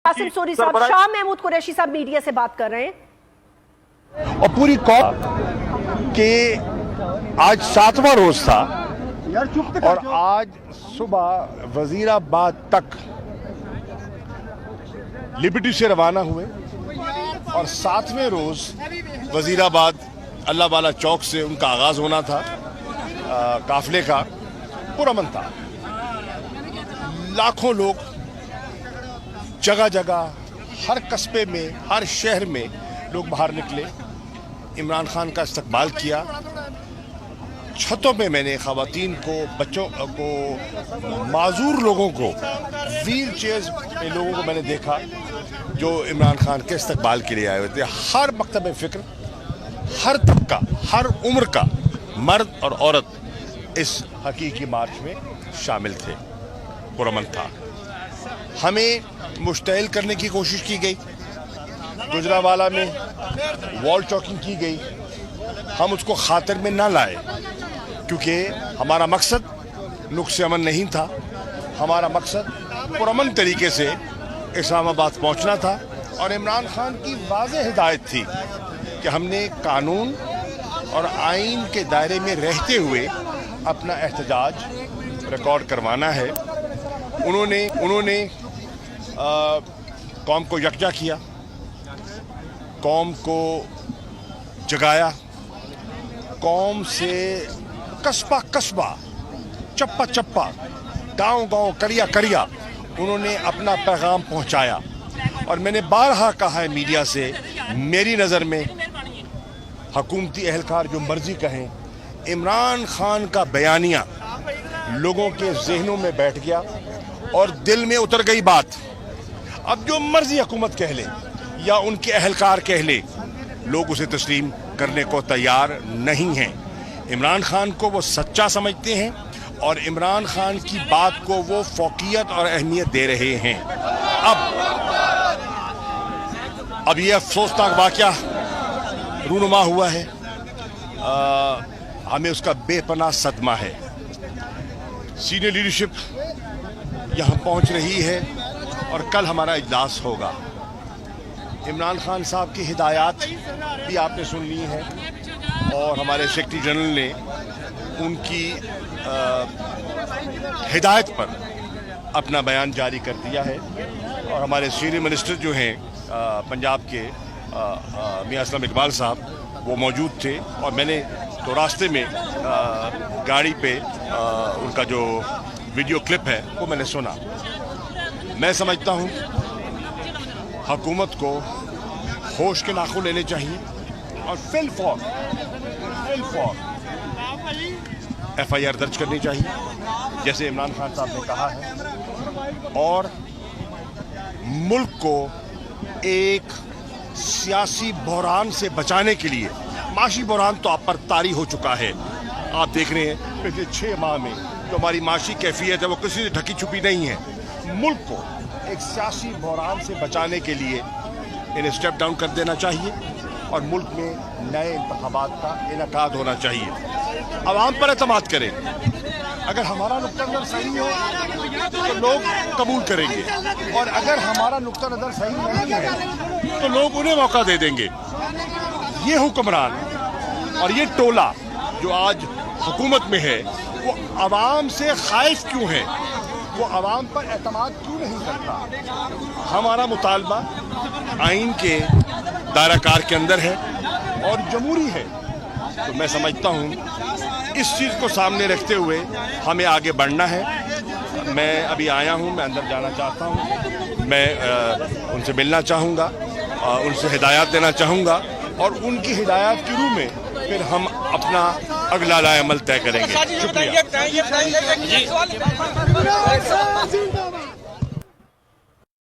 कासिम सूरी साहब, शाह महमूद कुरैशी साहब मीडिया से बात कर रहे हैं और पूरी कौम के आज 7वां रोज था और आज सुबह वजीराबाद तक लिबर्टी से रवाना हुए और 7वें रोज वजीराबाद अल्लाह वाला चौक से उनका आगाज होना था। काफिले का पुरअमन था। लाखों लोग जगह जगह हर कस्बे में हर शहर में लोग बाहर निकले, इमरान खान का इस्तकबाल किया। छतों पे मैंने ख़वातीन को, बच्चों को, माजूर लोगों को, व्हील चेयर्स पे लोगों को मैंने देखा जो इमरान खान के इस्तकबाल के लिए आए हुए थे। हर मकतब फ़िक्र, हर तबका, हर उम्र का मर्द और औरत इस हकीकी मार्च में शामिल थे। पुरअमन था। हमें मुश्तइल करने की कोशिश की गई, गुजरावाला में वॉल चौकिंग की गई। हम उसको खातिर में ना लाए क्योंकि हमारा मकसद नुक्स अमन नहीं था। हमारा मकसद पुरअमन तरीके से इस्लामाबाद पहुंचना था और इमरान खान की वाज़ेह हिदायत थी कि हमने कानून और आइन के दायरे में रहते हुए अपना एहतजाज रिकॉर्ड करवाना है। उन्होंने कौम को यकजा किया, कौम को जगाया, कौम से कस्बा कस्बा, चप्पा चप्पा, गांव गांव, करिया करिया उन्होंने अपना पैगाम पहुंचाया। और मैंने बारहा कहा है मीडिया से, मेरी नज़र में हुकूमती अहलकार जो मर्जी कहें, इमरान खान का बयानिया लोगों के जहनों में बैठ गया और दिल में उतर गई बात। अब जो मर्जी हुकूमत कह ले या उनके अहलकार कह ले, लोग उसे तस्लीम करने को तैयार नहीं हैं। इमरान खान को वो सच्चा समझते हैं और इमरान खान की बात को वो फौकियत और अहमियत दे रहे हैं। अब ये अफसोसनाक वाक़या रूनुमा हुआ है। हमें उसका बेपनाह सदमा है। सीनियर लीडरशिप यहाँ पहुँच रही है और कल हमारा इजलास होगा। इमरान खान साहब की हिदायत भी आपने सुन ली है और हमारे सेक्रेटरी जनरल ने उनकी हिदायत पर अपना बयान जारी कर दिया है। और हमारे सीनियर मिनिस्टर जो हैं पंजाब के मियां असलम इकबाल साहब, वो मौजूद थे और मैंने तो रास्ते में गाड़ी पे उनका जो वीडियो क्लिप है वो मैंने सुना। मैं समझता हूँ हुकूमत को होश के नाखून लेने चाहिए और फिल फॉर FIR दर्ज करनी चाहिए जैसे इमरान खान साहब ने कहा है। और मुल्क को एक सियासी बहरान से बचाने के लिए, माशी बहरान तो आप पर तारी हो चुका है। आप देख रहे हैं पिछले 6 माह में जो हमारी माशी कैफियत है वो किसी से ढकी छुपी नहीं है। मुल्क को एक सियासी बहरान से बचाने के लिए इन्हें स्टेप डाउन कर देना चाहिए और मुल्क में नए इंतखाबात का इनेकाद होना चाहिए। अवाम पर एतमाद करें। अगर हमारा नुक्ता नज़र सही हो तो लोग कबूल करेंगे और अगर हमारा नुक्ता नज़र सही नहीं है तो लोग उन्हें मौका दे देंगे। ये हुक्मरान और ये टोला जो आज हुकूमत में है वो अवाम से खाइफ क्यों है, वो अवाम पर एतमाद क्यों नहीं करता। हमारा मुतालबा आइन के दायरा कार के अंदर है और जमहूरी है। तो मैं समझता हूँ इस चीज़ को सामने रखते हुए हमें आगे बढ़ना है। मैं अभी आया हूँ, मैं अंदर जाना चाहता हूँ, मैं उनसे मिलना चाहूँगा, उनसे हिदायत देना चाहूँगा और उनकी हिदायत की रूह में फिर हम अपना अगला अमल तय करेंगे। शुक्रिया।